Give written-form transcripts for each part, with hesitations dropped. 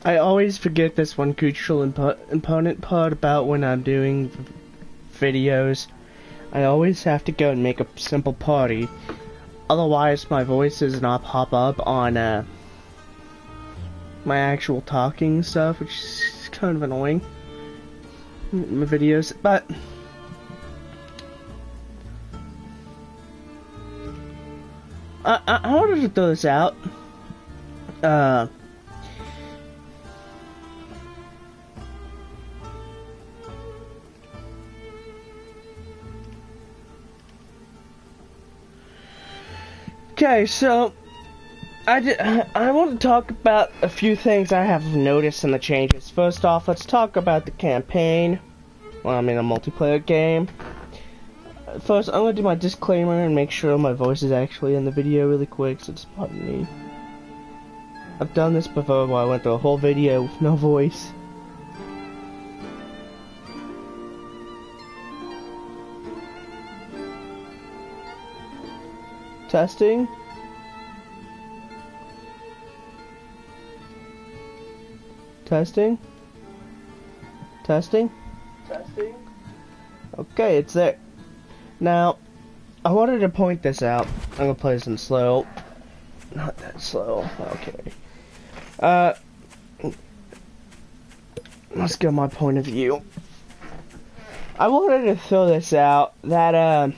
I always forget this one crucial important part about when I'm doing videos. I always have to go and make a simple party. Otherwise, my voice does not pop up on my actual talking stuff, which is kind of annoying in my videos. But I wanted to throw this out. Okay, so I want to talk about a few things I have noticed in the changes. First off, let's talk about the campaign. Well, I'm in a multiplayer game. First, I'm going to do my disclaimer and make sure my voice is actually in the video really quick, so just pardon me. I've done this before where I went through a whole video with no voice. Testing. Testing. Testing. Testing. Okay, it's there. Now, I wanted to point this out. I'm gonna play this in slow. Not that slow. Okay. Let's get my point of view. I wanted to throw this out that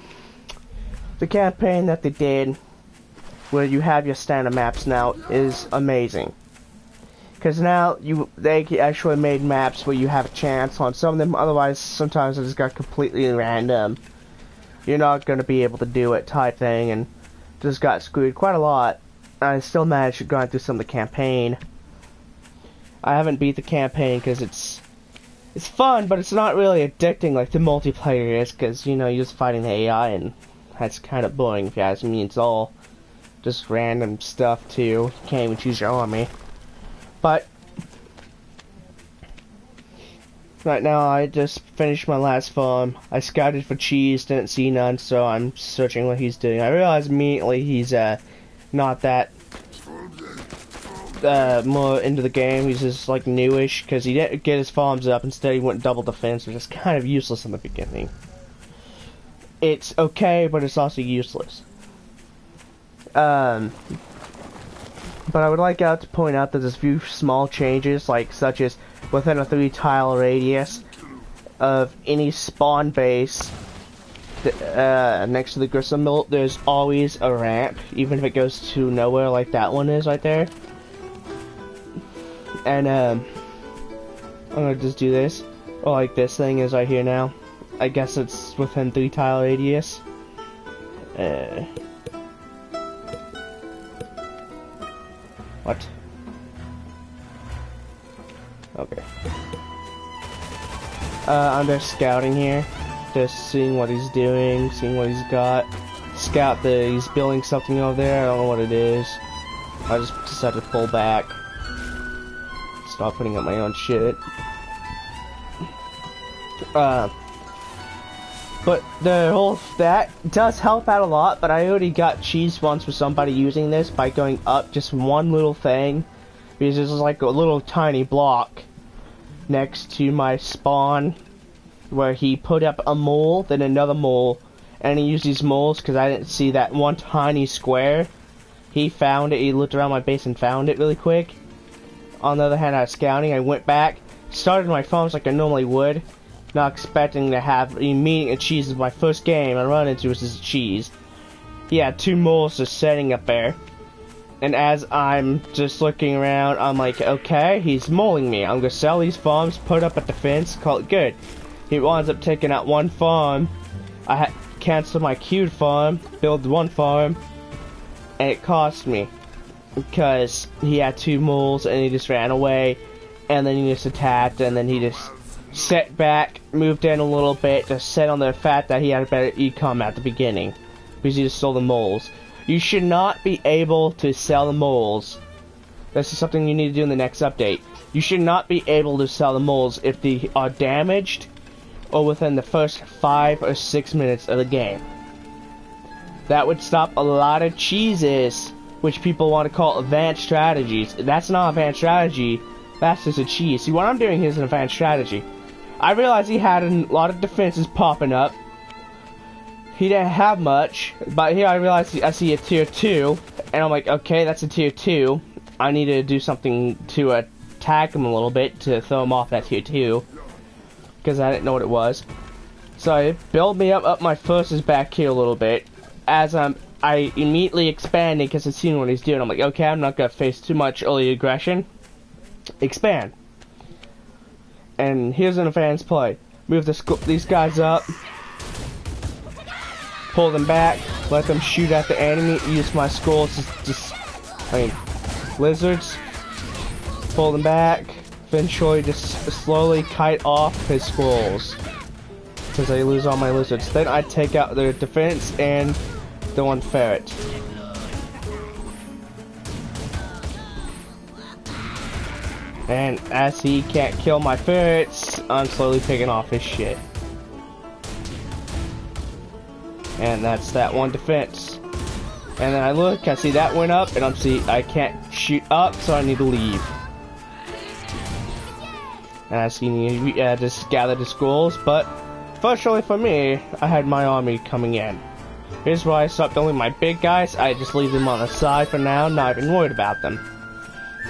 the campaign that they did, where you have your standard maps now, is amazing. Because now they actually made maps where you have a chance on some of them. Otherwise, sometimes it just got completely random. You're not going to be able to do it type thing, and just got screwed quite a lot. I still managed to grind through some of the campaign. I haven't beat the campaign because it's fun, but it's not really addicting like the multiplayer is. Because you're just fighting the AI, and that's kind of boring if you ask me. It's all just random stuff too. You can't even choose your army. But right now I just finished my last farm. I scouted for cheese, didn't see none, so I'm searching what he's doing. I realized immediately he's not that more into the game. He's just like newish because he didn't get his farms up. Instead he went double defense, which is kind of useless in the beginning. It's okay, but it's also useless. But I would like to point out that there's a few small changes, like such as within a 3-tile radius of any spawn base next to the Grissom Mill, there's always a ramp, even if it goes to nowhere like that one is right there. And I'm gonna just do this, or like this thing is right here now. I guess it's within 3-tile radius. What? Okay. I'm just scouting here. Just seeing what he's doing, seeing what he's got. Scout he's building something over there, I don't know what it is. I just decided to pull back. Stop putting up my own shit. But that does help out a lot, but I already got cheese once for somebody using this by going up just one little thing. Because there's like a little tiny block next to my spawn where he put up a mole, then another mole, and he used these moles because I didn't see that one tiny square. He found it, he looked around my base and found it really quick. On the other hand, I was scouting, I went back, started my farms like I normally would. Not expecting to have meeting a cheese is my first game I run into is a cheese. He had 2 moles just sitting up there. And as I'm just looking around, I'm like, okay, he's moling me. I'm gonna sell these farms, put up a defense, call it good. He winds up taking out 1 farm. I had cancel my queued farm, build 1 farm, and it cost me. Because he had 2 moles and he just ran away, and then he just attacked, and then he just set back, moved in a little bit, just set on the fact that he had a better ecom at the beginning, because he just stole the moles. You should not be able to sell the moles. This is something you need to do in the next update. You should not be able to sell the moles if they are damaged or within the first 5 or 6 minutes of the game. That would stop a lot of cheeses, which people want to call advanced strategies. That's not advanced strategy. That's just a cheese. See, what I'm doing here is an advanced strategy. I realized he had a lot of defenses popping up. He didn't have much, but here I realized I see a tier 2, and I'm like, okay, that's a tier 2. I need to do something to attack him a little bit to throw him off that tier 2, because I didn't know what it was. So I build me up my forces back here a little bit, as I immediately expanded because I seen what he's doing. I'm like, okay, I'm not gonna face too much early aggression. Expand. And here's an advanced play. Move these guys up. Pull them back. Let them shoot at the enemy. Use my skulls lizards. Pull them back. Eventually just slowly kite off his skulls. Because I lose all my lizards. Then I take out their defense and the one ferret. And as he can't kill my ferrets, I'm slowly picking off his shit. And that's that one defense. And then I look, I see that went up, and I can't shoot up, so I need to leave. And I see just gather the skulls, but fortunately for me, I had my army coming in. Here's why I stopped building my big guys. I just leave them on the side for now, not even worried about them.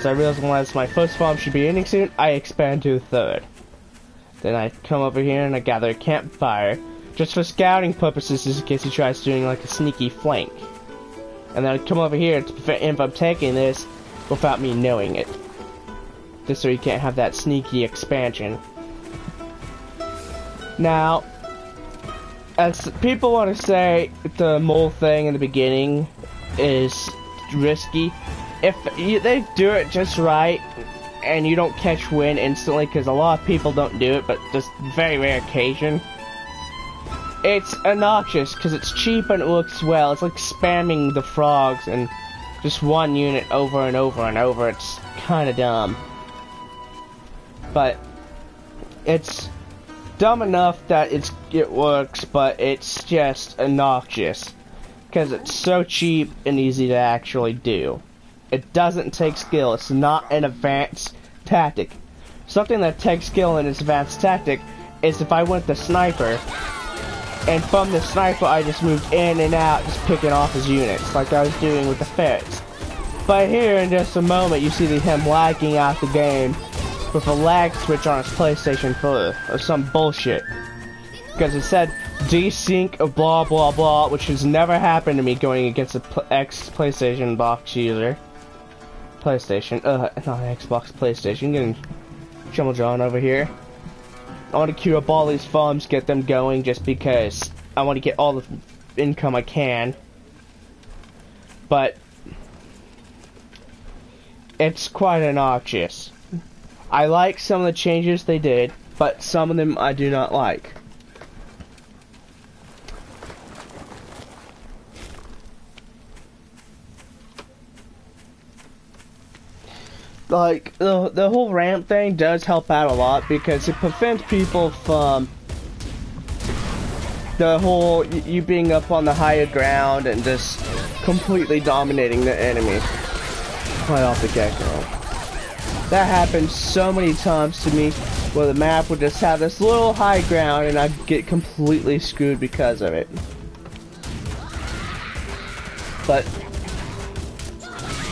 So I realized once my first farm should be ending soon, I expand to a third. Then I come over here and I gather a campfire, just for scouting purposes, just in case he tries doing like a sneaky flank. And then I come over here to prevent him from taking this without me knowing it. Just so he can't have that sneaky expansion. Now, as people want to say, the mole thing in the beginning is risky. If they do it just right, and you don't catch wind instantly, because a lot of people don't do it, but just very rare occasion, it's obnoxious, because it's cheap and it looks well. It's like spamming the frogs and just one unit over and over and over. It's kind of dumb. But it's dumb enough that it works, but it's just obnoxious, because it's so cheap and easy to actually do. It doesn't take skill. It's not an advanced tactic. Something that takes skill in its advanced tactic is if I went the sniper, and from the sniper I just moved in and out, just picking off his units, like I was doing with the ferrets. But here in just a moment you see him lagging out the game with a lag switch on his PlayStation 4 or some bullshit. Because it said desync of blah blah blah, which has never happened to me going against a PlayStation box user. PlayStation, not Xbox, PlayStation, getting jumble drawn over here. I want to queue up all these farms, get them going, just because I want to get all the income I can. But it's quite obnoxious. I like some of the changes they did, but some of them I do not like. Like, the whole ramp thing does help out a lot, because it prevents people from the whole you being up on the higher ground and just completely dominating the enemy right off the get-go. That happened so many times to me, where the map would just have this little high ground and I'd get completely screwed because of it. But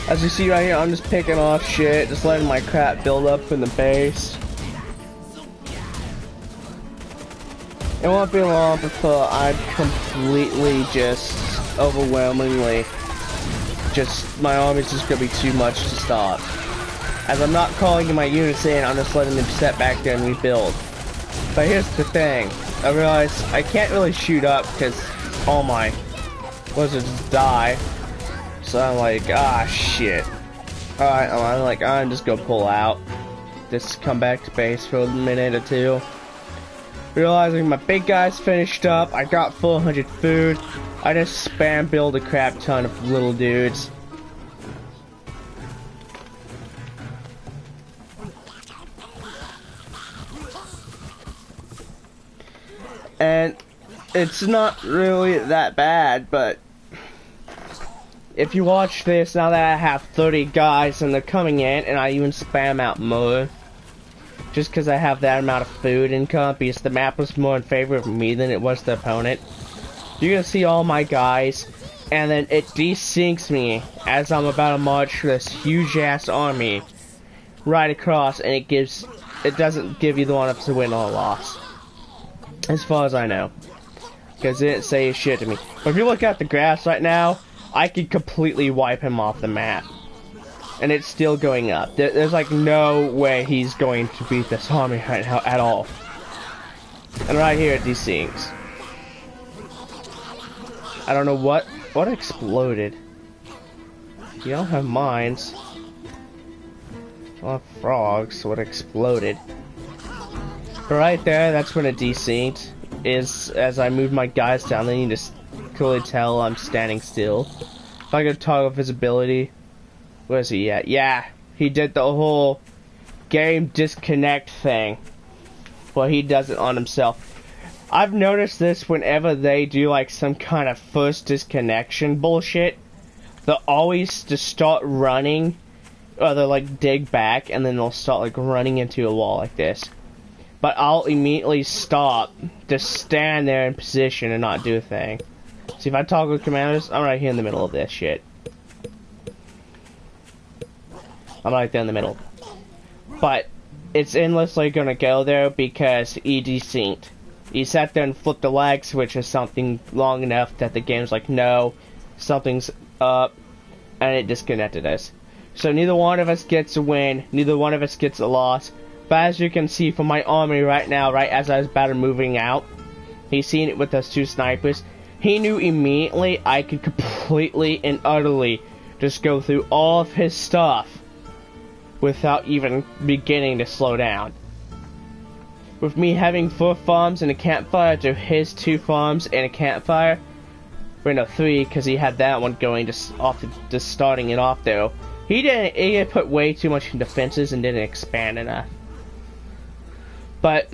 as you see right here, I'm just picking off shit, just letting my crap build up in the base. It won't be long before I'm completely just overwhelmingly my army's just gonna be too much to stop. As I'm not calling my units in, I'm just letting them set back there and rebuild. But here's the thing, I realize I can't really shoot up because all my lizards die. So I'm like, ah, shit. Alright, I'm just gonna pull out. Just come back to base for a minute or two. Realizing my big guy's finished up, I got 400 food. I just spam build a crap ton of little dudes. And it's not really that bad, but if you watch this, now that I have 30 guys and they're coming in, and I even spam out more, just because I have that amount of food income, because the map was more in favor of me than it was the opponent. You're gonna see all my guys, and then it desyncs me as I'm about to march this huge ass army right across, and it doesn't give you the one up to win or loss, as far as I know, because it didn't say shit to me. But if you look at the graphs right now, I could completely wipe him off the map, and it's still going up. There's like no way he's going to beat this army right now at all. And right here it desyncs. I don't know what exploded. You don't have mines. Well, frogs. What exploded? But right there, that's when it desynced. Is as I move my guys down, then you just clearly tell I'm standing still. If I go toggle visibility, where is he at? Yeah, he did the whole game disconnect thing. Well, he does it on himself. I've noticed this whenever they do like some kind of first disconnection bullshit. They'll always just start running, or they'll like dig back, and then they'll start like running into a wall like this. But I'll immediately stop, just stand there in position and not do a thing. See, if I toggle commanders, I'm right here in the middle of this shit. I'm right there in the middle. But it's endlessly gonna go there because he desynced. He sat there and flipped the lag switch or something long enough that the game's like, no, something's up, and it disconnected us. So neither one of us gets a win, neither one of us gets a loss. But as you can see from my army right now, right as I was about to moving out, he's seen it with those two snipers. He knew immediately I could completely and utterly just go through all of his stuff without even beginning to slow down. With me having 4 farms and a campfire to his 2 farms and a campfire, or no, 3, because he had that one going just starting it off though. He didn't put way too much in defenses and didn't expand enough. But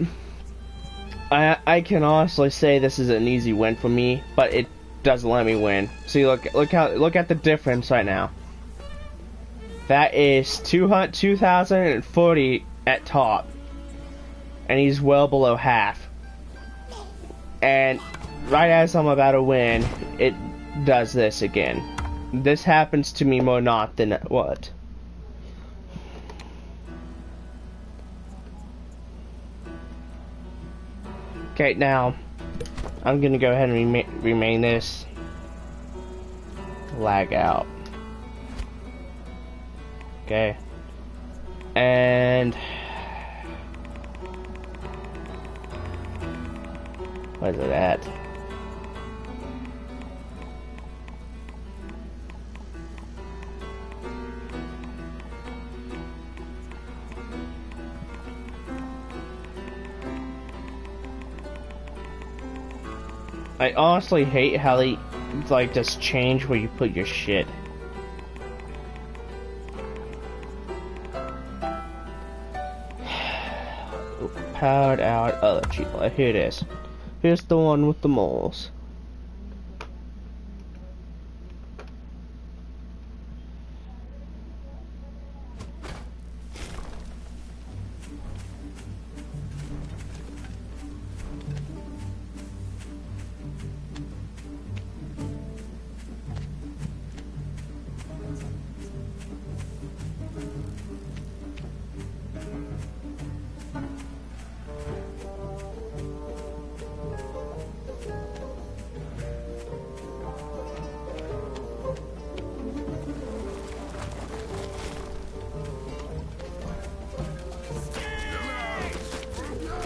I can honestly say this is an easy win for me, but it doesn't let me win. See, look at the difference right now. That is 2,040 at top, and he's well below half. And right as I'm about to win, it does this again. This happens to me more not than what. Okay, now I'm gonna go ahead and remain this. Lag out. Okay. And where's it at? I honestly hate how they like just change where you put your shit. Powered out other cheap. Here it is. Here's the one with the moles.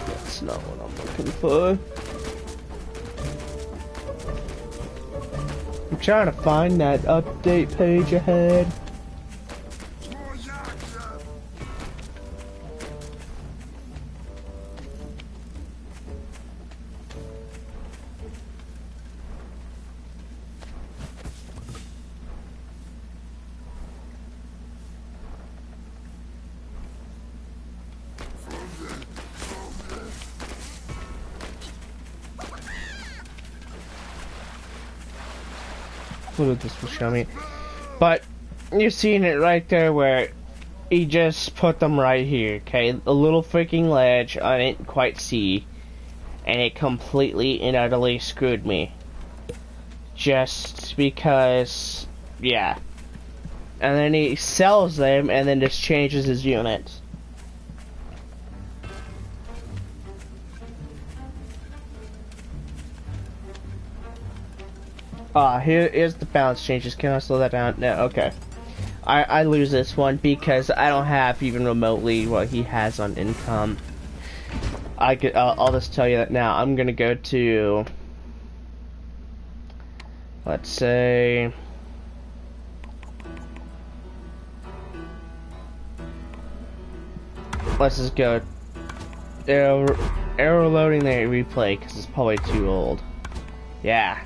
That's not what I'm looking for. I'm trying to find that update page ahead. What this will show me. But you're seeing it right there where he just put them right here, okay? A little freaking ledge I didn't quite see, and it completely and utterly screwed me. Just because, yeah. And then he sells them and then just changes his units. Here's the balance changes. Can I slow that down? No, okay. I lose this one because I don't have even remotely what he has on income. I'll just tell you that now. I'm gonna go to, let's say, let's just go arrow loading the replay because it's probably too old. Yeah,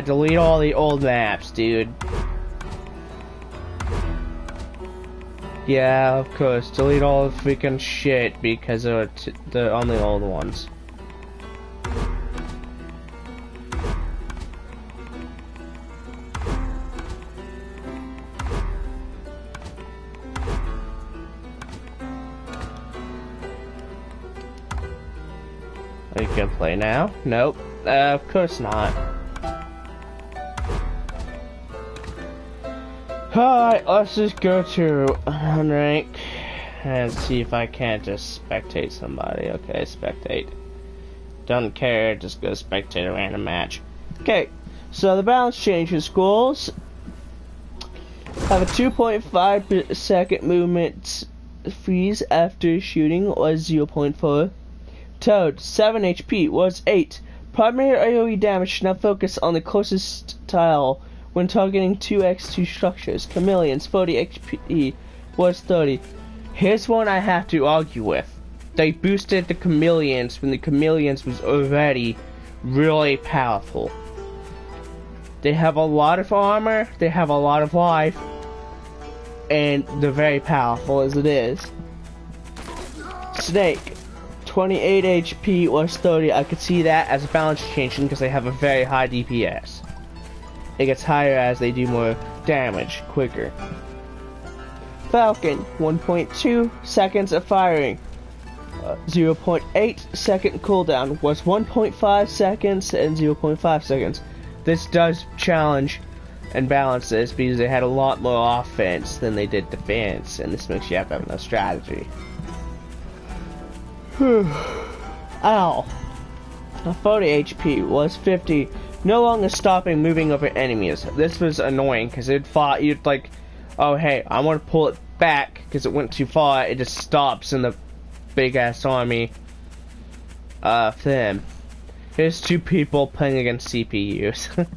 delete all the old maps, dude. Yeah, of course, delete all the freaking shit because they're on the old ones. Are you gonna play now? Nope, of course not. Alright, let's just go to unrank and see if I can't just spectate somebody. Okay, spectate. Don't care, just go spectate a random match. Okay, so the balance changes. Squirrels have a 2.5 second movement freeze after shooting was 0.4. Toad, 7 HP was 8. Primary AoE damage now focus on the closest tile when targeting 2x2 structures. Chameleons, 40 HP was 30. Here's one I have to argue with. They boosted the Chameleons when the Chameleons was already really powerful. They have a lot of armor, they have a lot of life, and they're very powerful as it is. Snake, 28 HP was 30. I could see that as a balance changing because they have a very high DPS. It gets higher as they do more damage quicker. Falcon, 1.2 seconds of firing. 0.8 second cooldown was 1.5 seconds and 0.5 seconds. This does challenge and balance this because they had a lot more offense than they did defense, and this makes you have to have enough strategy. Ow. 40 HP was 50. No longer stopping moving over enemies. This was annoying because you'd like, oh hey, I want to pull it back because it went too far. It just stops in the big ass army of them. Here's two people playing against CPUs.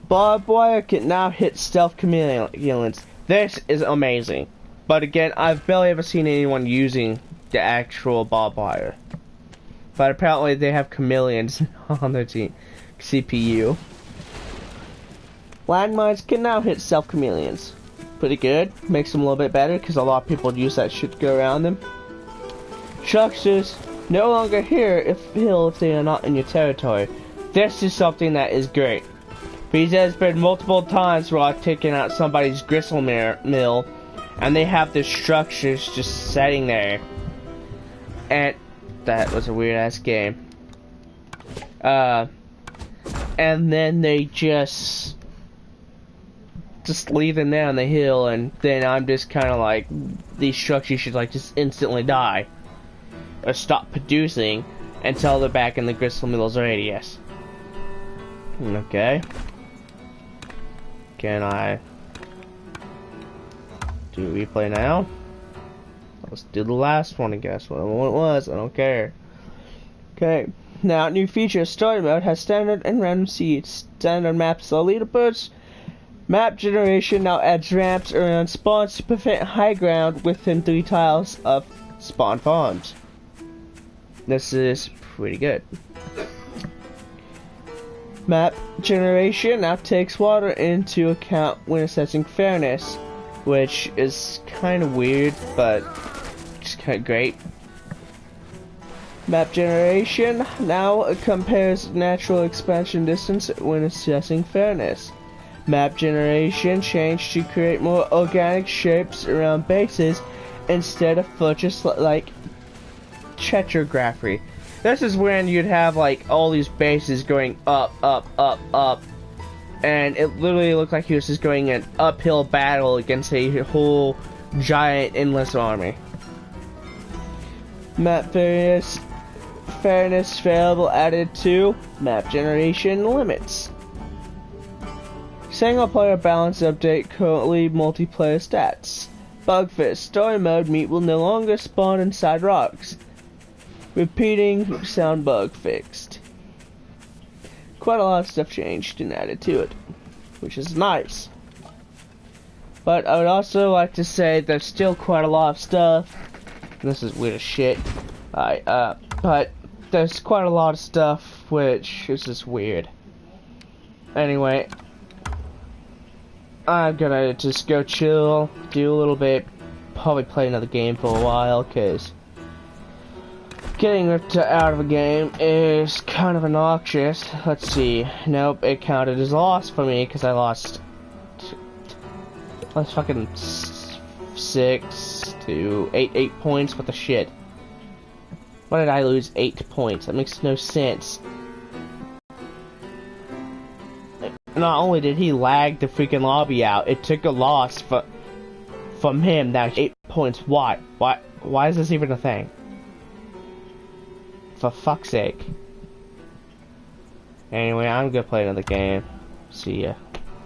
Barbed wire can now hit stealth chameleons. This is amazing. But again, I've barely ever seen anyone using the actual barbed wire. But apparently they have chameleons on their team CPU. Landmines can now hit stealth chameleons. Pretty good. Makes them a little bit better because a lot of people use that shit to go around them. Structures no longer here if they are not in your territory. This is something that is great. Because there's been multiple times where I've taken out somebody's gristle mill and they have the structures just sitting there. And that was a weird ass game. And then they just leave them there on the hill, and then I'm just kind of like, these structures should like just instantly die or stop producing until they're back in the gristle mill's radius. Okay. Can I do replay now? Let's do the last one, I guess. Whatever one it was, I don't care. Okay. Now, new feature. Story mode has standard and random seeds. Standard maps the leaderboards. Map generation now adds ramps around spawns to prevent high ground within 3 tiles of spawn farms. This is pretty good. Map generation now takes water into account when assessing fairness, which is kind of weird, but it's kind of great. Map generation now compares natural expansion distance when assessing fairness. Map generation changed to create more organic shapes around bases instead of just like tetrography. This is when you'd have like all these bases going up, up, up, up, and it literally looked like he was just going an uphill battle against a whole giant endless army. Map fairness variable added to map generation limits. Single player balance update, currently multiplayer stats. Bugfix, story mode meat will no longer spawn inside rocks. Repeating sound bug fixed. Quite a lot of stuff changed and added to it, which is nice. But I would also like to say there's still quite a lot of stuff. This is weird as shit. But there's quite a lot of stuff which is just weird. Anyway, I'm gonna just go chill, do a little bit, probably play another game for a while, cause getting out of a game is kind of obnoxious. Let's see. Nope, it counted as loss for me because I lost. Let's fucking 6 to 8 points. What the shit? Why did I lose 8 points? That makes no sense. Not only did he lag the freaking lobby out, it took a loss from him. That's 8 points. Why? Why is this even a thing? For fuck's sake. Anyway, I'm gonna play another game. See ya.